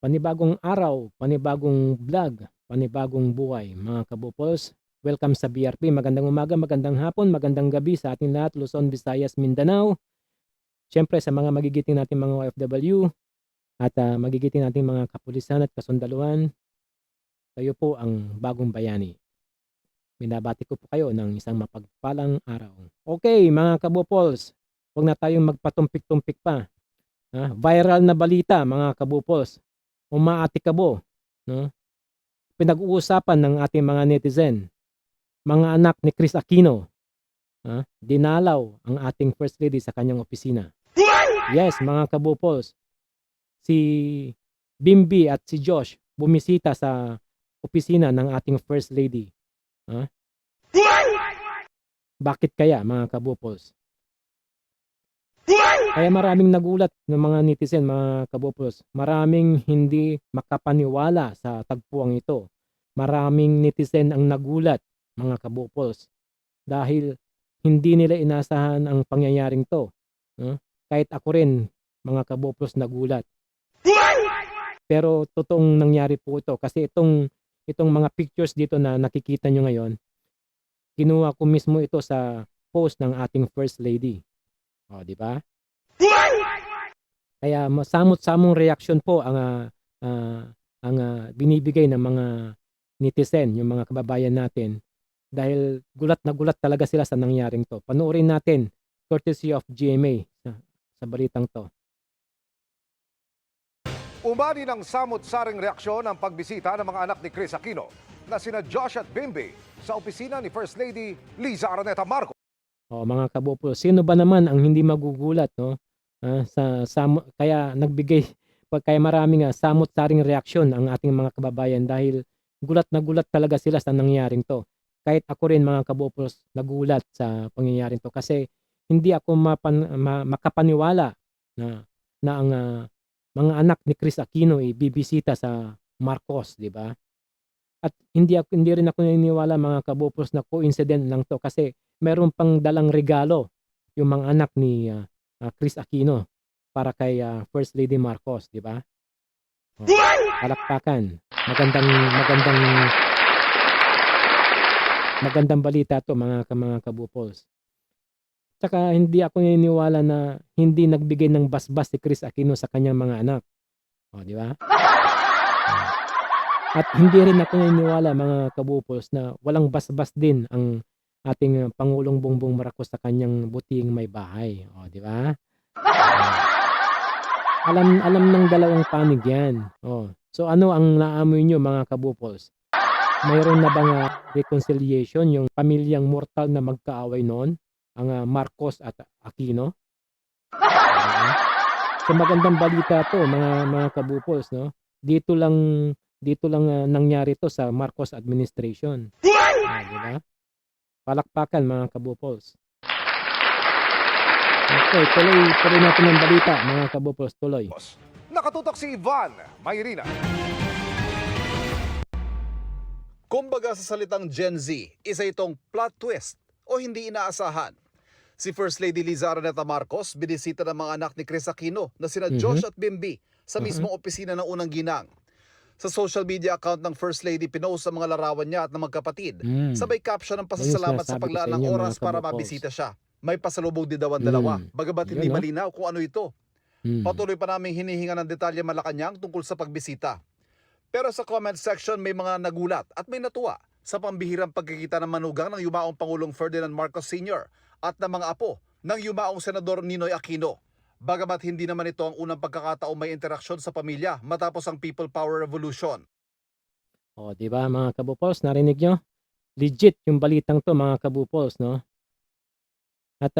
Panibagong araw, panibagong vlog, panibagong buhay mga kabupols. Welcome sa BRP. Magandang umaga, magandang hapon, magandang gabi sa ating lahat, Luzon, Visayas, Mindanao. Siyempre sa mga magigiting natin mga OFW at magigiting natin mga kapulisan at kasundaluhan, kayo po ang bagong bayani. Binabati ko po kayo ng isang mapagpalang araw. Okay mga kabupols, huwag na tayong magpatumpik-tumpik pa. Viral na balita mga kabupols. Umaatikabo, no? Pinag-uusapan ng ating mga netizen, mga anak ni Chris Aquino, dinalaw ang ating First Lady sa kanyang opisina. Yes, mga kabupols, si Bimbi at si Josh bumisita sa opisina ng ating First Lady. Bakit kaya mga kabupols? Kaya maraming nagulat ng mga netizen, mga kabupols. Maraming hindi makapaniwala sa tagpuang ito. Maraming netizen ang nagulat, mga kabupols. Dahil hindi nila inasahan ang pangyayaring to. Kahit ako rin, mga kabupols, nagulat. Pero totoong nangyari po ito. Kasi itong mga pictures dito na nakikita nyo ngayon, kinuha ko mismo ito sa post ng ating First Lady. O, di ba? Kaya masamot-samong reaksyon po ang binibigay ng mga netizen, yung mga kababayan natin, dahil gulat na gulat talaga sila sa nangyaring to. Panoorin natin, courtesy of GMA sa balitang to. Umani ng samot-saring reaksyon ang pagbisita ng mga anak ni Chris Aquino na sina Josh at Bimbi sa opisina ni First Lady Liza Araneta Marcos. Mga kabupol, sino ba naman ang hindi magugulat, no? Kaya kaya maraming samot-saring reaksyon ang ating mga kababayan dahil gulat na gulat talaga sila sa nangyaring to. Kahit ako rin mga kabupol, nagulat sa pangyayaring to kasi hindi ako makapaniwala na ang mga anak ni Chris Aquino ay bibisita sa Marcos, di ba? At hindi rin ako naniniwala mga kabupos na coincident lang to kasi meron pang dalang regalo yung mga anak ni Chris Aquino para kay First Lady Marcos, di ba? Palakpakan. Magandang balita to mga kabupols. Tsaka hindi ako naniniwala na hindi nagbigay ng basbas si Chris Aquino sa kanyang mga anak. O, di ba? At hindi rin ako naniniwala mga kabupols na walang basbas din ang ating Pangulong Bongbong Marcos sa kanyang buting may bahay. O, di ba? Alam ng dalawang panig yan. So ano ang naamoy nyo mga kabupols? Mayroon na bang reconciliation yung pamilyang mortal na magkaaway noon? Ang Marcos at Aquino? So magandang balita to mga kabupols, no? Dito lang nangyari to sa Marcos administration. Diba? Palakpakan mga kabupols. Okay, tuloy natin ang balita mga kabupols, tuloy. Nakatutok si Ivan Mayrina. Kumbaga sa salitang Gen Z, isa itong plot twist o hindi inaasahan. Si First Lady Liza Araneta Marcos binisita ng mga anak ni Chris Aquino na sina Josh at Bimbi sa mismong opisina ng unang ginang. Sa social media account ng First Lady, pinost ang mga larawan niya at ng magkapatid. Sabay caption ng pasasalamat sa paglaan ng oras para mabisita siya. May pasalubong din daw ang dalawa, bagamat hindi malinaw kung ano ito. Patuloy pa naming hinihinga ng detalye Malacanang tungkol sa pagbisita. Pero sa comment section may mga nagulat at may natuwa sa pambihirang pagkikita ng manugang ng yumaong Pangulong Ferdinand Marcos Sr. at ng mga apo ng yumaong Senador Ninoy Aquino. Bagamat hindi naman ito ang unang pagkakataong may interaksyon sa pamilya matapos ang People Power Revolution. O, di ba mga kabupols, narinig nyo? Legit yung balitang to mga kabupols, no? At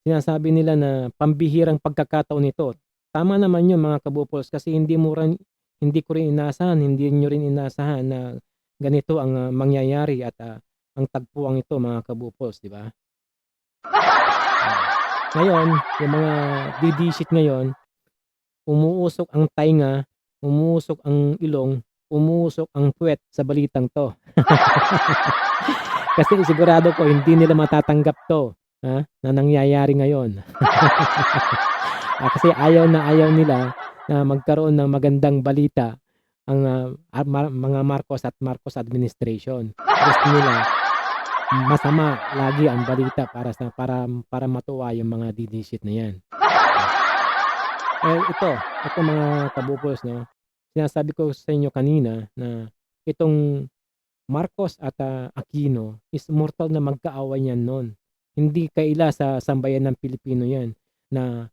sinasabi nila na pambihirang pagkakataon nito. Tama naman yun mga kabupols kasi hindi ko rin inasahan, hindi nyo rin inasahan na ganito ang mangyayari at ang tagpuang ito mga kabupols, di ba? Ngayon, yung mga didisit ngayon, umuusok ang tainga, umuusok ang ilong, umuusok ang puwet sa balitang to. Kasi sigurado ko hindi nila matatanggap to na nangyayari ngayon. Kasi ayaw na ayaw nila na magkaroon ng magandang balita ang, mga Marcos at Marcos administration. Gusto nila masama lagi ang balita para matuwa yung mga didisit na 'yan. Ito mga kabupols 'no, sinasabi ko sa inyo kanina na itong Marcos at, Aquino is mortal na magkaaway niyan no'n. Hindi kaila sa sambayan ng Pilipino 'yan na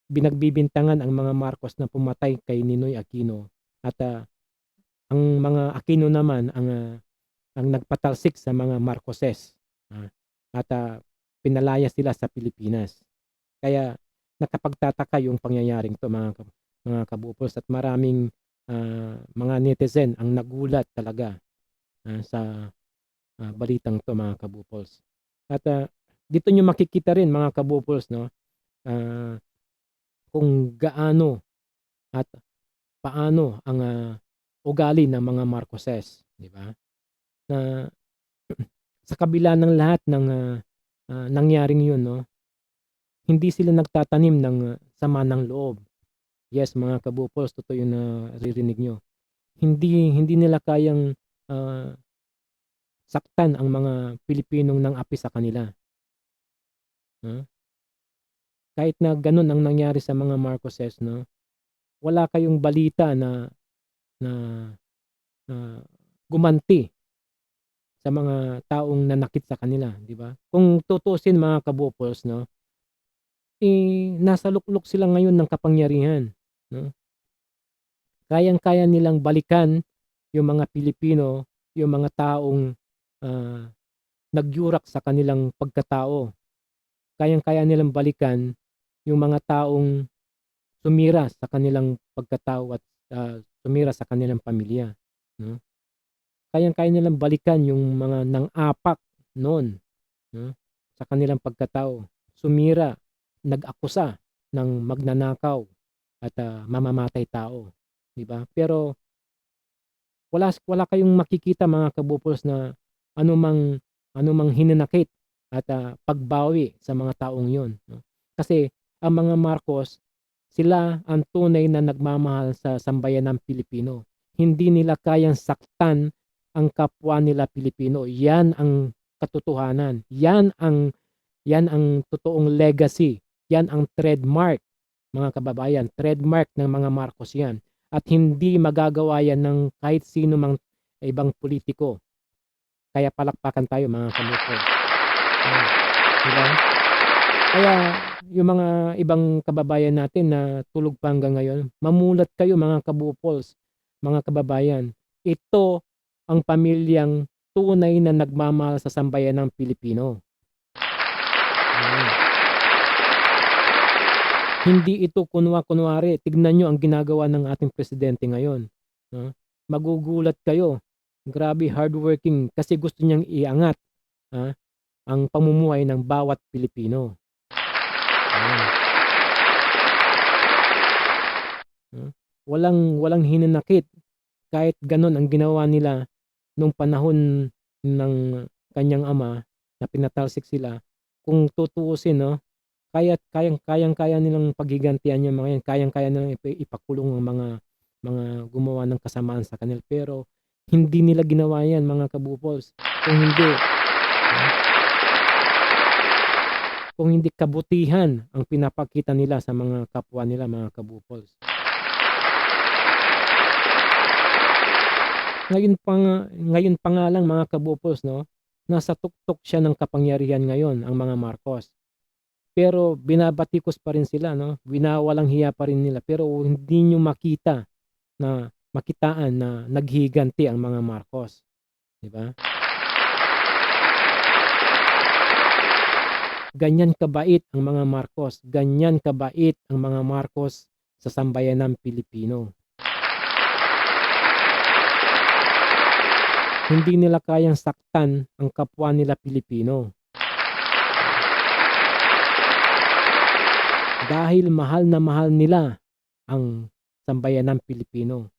binagbibintangan ang mga Marcos na pumatay kay Ninoy Aquino at, ang mga Aquino naman ang nagpatalsik sa mga Marcoses, at, pinalaya sila sa Pilipinas. Kaya nakapagtataka yung pangyayaring 'to mga kabupols at maraming, mga netizen ang nagulat talaga, sa, balitang 'to mga kabupols. At, dito niyo makikita rin mga kabupols 'no, kung gaano at paano ang, ugali ng mga Marcoses, 'di ba? Na sa kabila ng lahat ng, nangyaring 'yun 'no, hindi sila nagtatanim ng, sama ng loob. Yes, mga kabupols, totoo 'yung naririnig niyo. Hindi nila kayang, saktan ang mga Pilipinong nang-api sa kanila, 'no? Kahit na gano'n ang nangyari sa mga Marcoses 'no, wala kayong balita na, ah, gumanti sa mga taong nanakit sa kanila, 'di ba? Kung tutuusin mga kabupols 'no, nasa luklok sila ngayon ng kapangyarihan, 'no? Kayang-kaya nilang balikan yung mga Pilipino, yung mga taong, nagyurak sa kanilang pagkatao. Kayang-kaya nilang balikan yung mga taong sumira sa kanilang pagkatao at, sumira sa kanilang pamilya, 'no? Kayang-kaya nilang balikan yung mga nang-apak no'n, 'no, sa kanilang pagkatao. Sumira, nag-akusa ng magnanakaw at, mamamatay tao, 'di ba? Pero wala kayong makikita mga kabupols na anumang hinanakit at, pagbawi sa mga taong 'yon, 'no. Kasi ang mga Marcos, sila ang tunay na nagmamahal sa sambayan ng Pilipino. Hindi nila kayang saktan ang kapwa nila Pilipino. 'Yan ang katotohanan. 'Yan ang totoong legacy. 'Yan ang trademark, mga kababayan, trademark ng mga Marcos 'yan. At hindi magagawa 'yan ng kahit sino mang ibang politiko. Kaya palakpakan tayo mga kabupols. 'Di ba? Kaya yung mga ibang kababayan natin na tulog pa hanggang ngayon, mamulat kayo mga kabupols, mga kababayan. Ito ang pamilyang tunay na nagmamahal sa sambayan ng Pilipino. Ayan. Hindi ito kunwari. Tignan niyo ang ginagawa ng ating presidente ngayon, 'no? Magugulat kayo. Grabe hardworking kasi gusto niyang iangat, ang pamumuhay ng bawat Pilipino. Ayan. Walang hinanakit. Kahit gano'n ang ginawa nila nung panahon ng kanyang ama na pinatalsik sila, kung tutuusin 'no, kayang-kaya nilang paghigantihan yung mga 'yan, kayang-kaya nilang ipakulong ang mga gumawa ng kasamaan sa kanila. Pero hindi nila ginawa 'yan mga kabupols. Kung hindi kabutihan ang pinapakita nila sa mga kapwa nila mga kabupols. Ngayon pa nga lang mga kabupols 'no, nasa tuktok siya ng kapangyarihan ngayon ang mga Marcos. Pero binabatikos pa rin sila 'no, winawalang hiya pa rin nila, pero hindi niyo makitaan na naghihiganti ang mga Marcos, 'di ba? Ganyan kabait ang mga Marcos, ganyan kabait ang mga Marcos sa sambayanang Pilipino. Hindi nila kayang saktan ang kapwa nila Pilipino. Dahil mahal na mahal nila ang sambayanang Pilipino.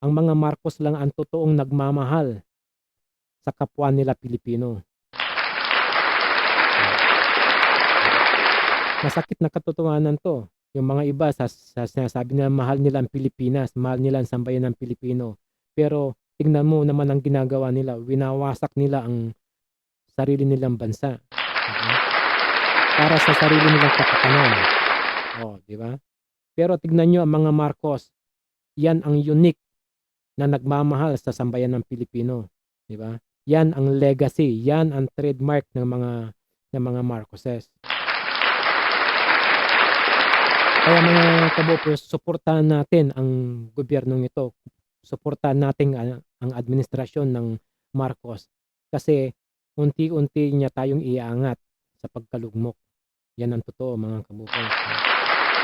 Ang mga Marcos lang ang totoong nagmamahal sa kapwa nila Pilipino. Masakit na katotohanan 'to. Yung mga iba sinasabi nila mahal nila ang Pilipinas, mahal nila ang sambayan ng Pilipino. Pero tingnan mo naman ang ginagawa nila, winawasak nila ang sarili nilang bansa, 'di ba? Para sa sarili nilang kapakanan. Oh, 'di ba? Pero tignan niyo ang mga Marcos, 'yan ang unique na nagmamahal sa sambayan ng Pilipino, 'di ba? 'Yan ang legacy, 'yan ang trademark ng mga Marcoses. Kaya mga kabopers, suportahan natin ang gobyernong ito. Suportahan natin ang administrasyon ng Marcos kasi unti-unti niya tayong iaangat sa pagkalugmok. Yan ang totoo mga kabopers.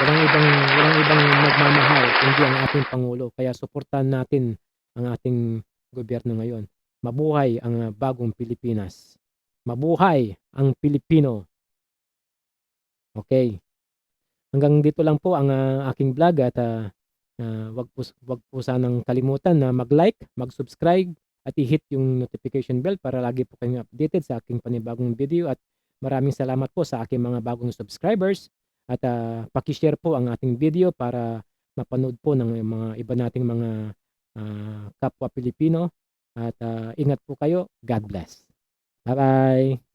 Walang ibang nagmamahal kundi ang ating Pangulo. Kaya suportahan natin ang ating gobyerno ngayon. Mabuhay ang bagong Pilipinas. Mabuhay ang Pilipino. Okay. Hanggang dito lang po ang aking vlog at wag po sanang kalimutan na mag-like, mag-subscribe at i-hit yung notification bell para lagi po kayong updated sa aking panibagong video at maraming salamat po sa aking mga bagong subscribers at paki-share po ang ating video para mapanood po ng mga iba nating mga kapwa Pilipino at ingat po kayo. God bless. Bye-bye.